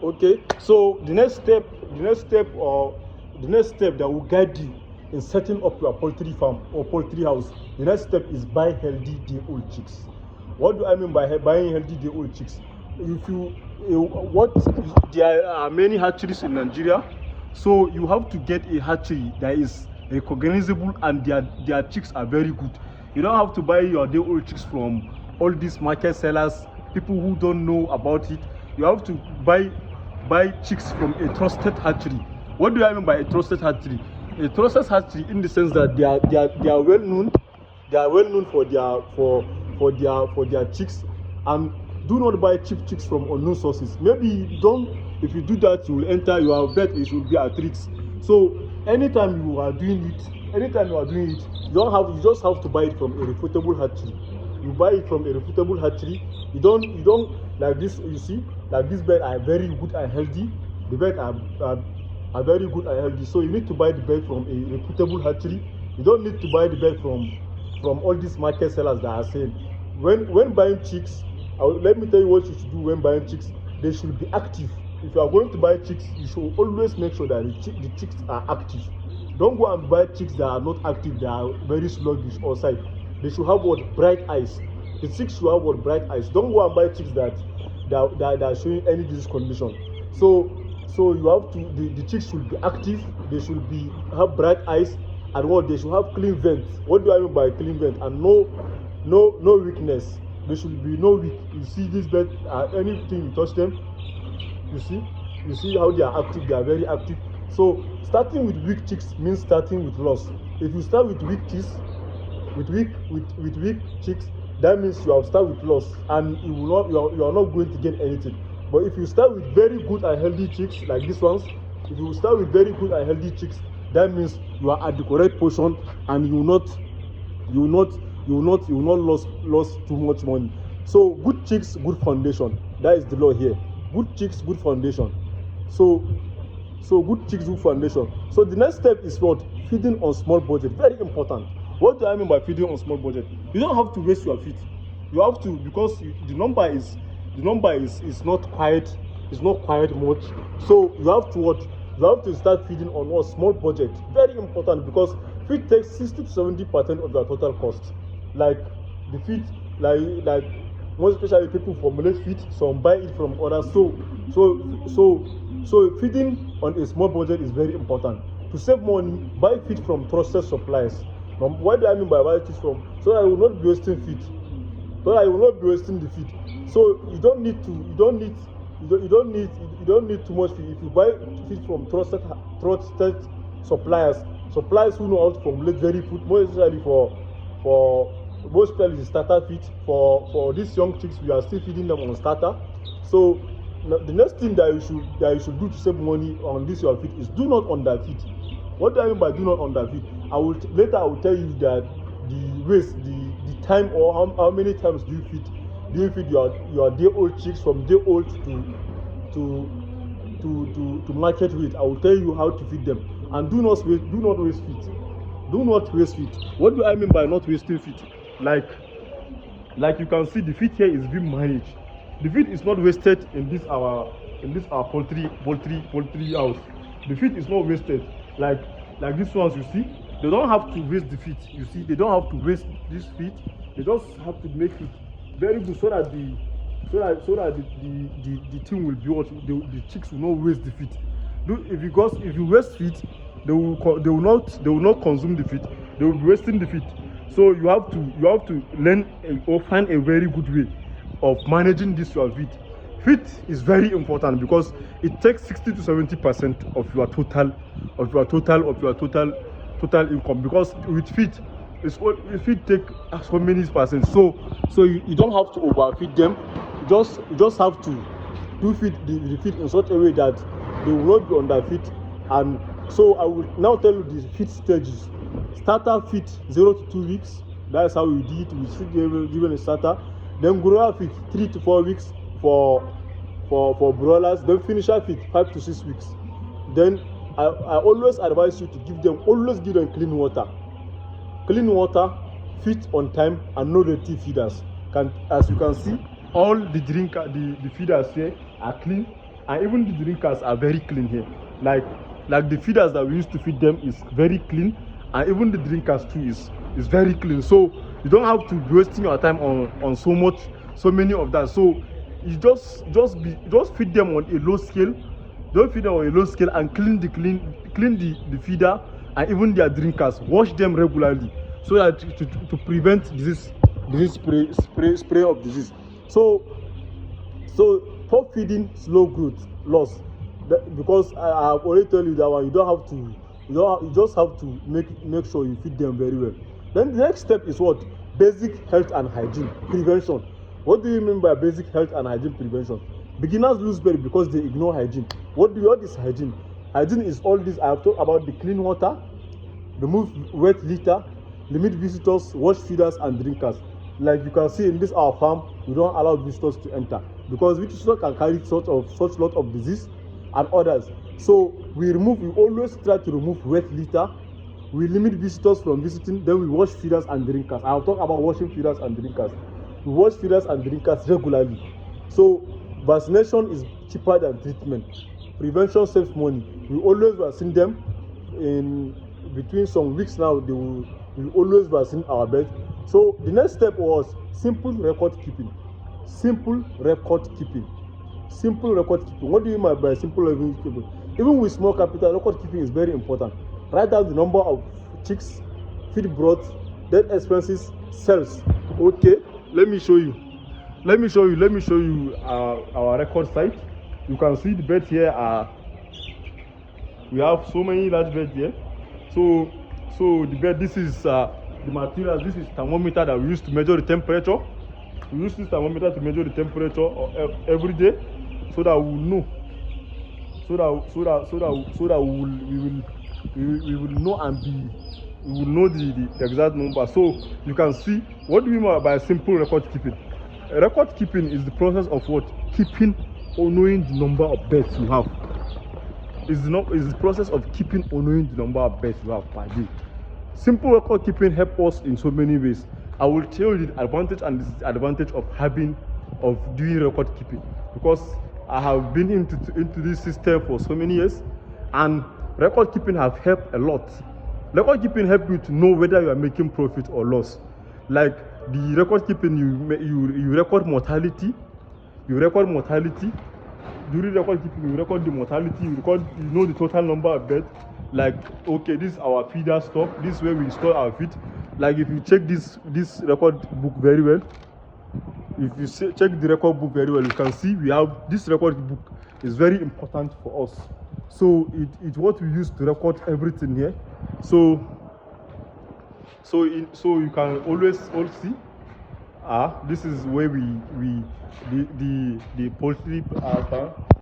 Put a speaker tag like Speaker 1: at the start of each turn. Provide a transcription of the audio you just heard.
Speaker 1: Okay, so the next step that will guide you in setting up your poultry farm or poultry house, the next step is buy healthy day-old chicks. What do I mean by buying healthy day-old chicks? If you what there are many hatcheries in Nigeria, so you have to get a hatchery that is recognizable and their chicks are very good. You don't have to buy your day-old chicks from all these market sellers, people who don't know about it. You have to buy chicks from a trusted hatchery. What do I mean by a trusted hatchery? A trusted hatchery in the sense that they are well known. They are well known for their chicks, and do not buy cheap chicks from unknown sources. Maybe you don't. If you do that, you will enter your bet. It will be at risk. So anytime you are doing it, you just have to buy it from a reputable hatchery. You buy it from a reputable hatchery. You don't like this. You see, like these birds are very good and healthy. The birds are very good and healthy. So you need to buy the bird from a reputable hatchery. You don't need to buy the bird from all these market sellers that are saying. When buying chicks, let me tell you what you should do when buying chicks. They should be active. If you are going to buy chicks, you should always make sure that the chicks are active. Don't go and buy chicks that are not active, that are very sluggish outside. They should have bright eyes. The chicks should have bright eyes. Don't go and buy chicks that are showing any disease condition. So you have to, the chicks should be active. They should have bright eyes, and they should have clean vent. What do I mean by clean vent? And no weakness. There should be no weak. You see these birds, anything you touch them, you see how they are active. They are very active. So starting with weak chicks means starting with loss. If you start with weak chicks, with weak chicks, that means you have started with loss, and you are not going to gain anything. But if you start with very good and healthy chicks like these ones, if you start with very good and healthy chicks, that means you are at the correct portion, and you will not lose too much money. So good chicks, good foundation. That is the law here. Good chicks, good foundation. So good chicks, good foundation. So the next step is what? Feeding on small budget. Very important. What do I mean by feeding on small budget? You don't have to waste your feed. You have to, because the number is not quite much. So you have to what? You have to start feeding on a small budget. Very important, because feed takes 60 to 70% of your total cost. Like the feed, like most especially people formulate feed, some buy it from others. So feeding on a small budget is very important. To save money, buy feed from trusted suppliers. What do I mean by buy feed from? So that I will not be wasting feed. So that I will not be wasting the feed. So you don't need too much feed. If you buy feed from trusted suppliers who know how to formulate very food, more especially for most especially the starter feed. For these young chicks, we are still feeding them on starter. So the next thing that you should do to save money on this your feed is do not underfeed. What do I mean by do not underfeed? I will tell you that the time, or how many times do you feed your day-old chicks from day-old to market weight. I will tell you how to feed them. And do not waste feed. Do not waste feed. What do I mean by not wasting feed? Like you can see, the feed here is being managed. The feed is not wasted in this our poultry house. The feed is not wasted. Like these ones, you see, they don't have to waste the feed. You see, they don't have to waste this feed. They just have to make it very good, so that the thing will be what the chicks will not waste the feed. If you waste feed, they will not consume the feed. They will be wasting the feed. So you have to learn or find a very good way of managing this your feed. Feed is very important, because it takes 60 to 70% of your total income. Because with feed, feed take so many percent. So you don't have to overfeed them. You just have to do the feed in such a way that they will not be underfeed. And so I will now tell you the feed stages. Starter feed 0 to 2 weeks. That's how we do it. We should be given a starter. Then grower feed 3 to 4 weeks for broilers. Then finisher feed 5 to 6 weeks. Then I always advise you to give them clean water. Clean water, feed on time, and no dirty feeders. As you can see, all the feeders here are clean. and even the drinkers are very clean here. Like the feeders that we used to feed them is very clean, and even the drinkers too is very clean. So you don't have to be wasting your time on so many of that. So you just feed them on a low scale. Don't feed them on a low scale, and clean the feeder and even their drinkers. Wash them regularly so that to prevent disease spray of disease. So poor feeding, slow growth, loss. Because I have already told you that one, you just have to make sure you feed them very well. Then the next step is what? Basic health and hygiene prevention. What do you mean by basic health and hygiene prevention? Beginners lose belly because they ignore hygiene. What is hygiene? Hygiene is all this. I have talked about: the clean water, remove wet litter, limit visitors, wash feeders and drinkers. Like you can see in this our farm, we don't allow visitors to enter because visitors can carry such lot of disease and others. So we always try to remove wet litter. We limit visitors from visiting. Then we wash feeders and drinkers. I have talked about washing feeders and drinkers. We wash feeders and drinkers regularly. So vaccination is cheaper than treatment. Prevention saves money. We always vaccine them. In between some weeks now, we always vaccine our birds. So the next step was simple record keeping. Simple record keeping. Simple record keeping. What do you mean by simple record keeping? Even with small capital, record keeping is very important. Write down the number of chicks, feed broth, dead expenses, sales. Okay, let me show you our record site. You can see the beds here we have so many large beds here. So the bed, this is the material. This is thermometer that we use to measure the temperature. We use this thermometer to measure the temperature every day, so that we will know. So that we will know and we will know the exact number. So you can see, what do we mean by simple record keeping? Record keeping is the process of what? Keeping or knowing the number of birds you have. Is the process of keeping or knowing the number of birds you have per day. Simple record keeping helps us in so many ways. I will tell you the advantage and disadvantage of doing record keeping, because I have been into this system for so many years, and record keeping have helped a lot. Record keeping helps you to know whether you are making profit or loss. Like the record keeping, you record mortality. During record keeping, you record the mortality. You know the total number of birds. Like, okay, this is our feeder stock. This is where we store our feed. Like if you check this record book very well, check the record book very well, you can see we have this record book is very important for us. So it's what we use to record everything here. So you can always all see. This is where the poultry farm.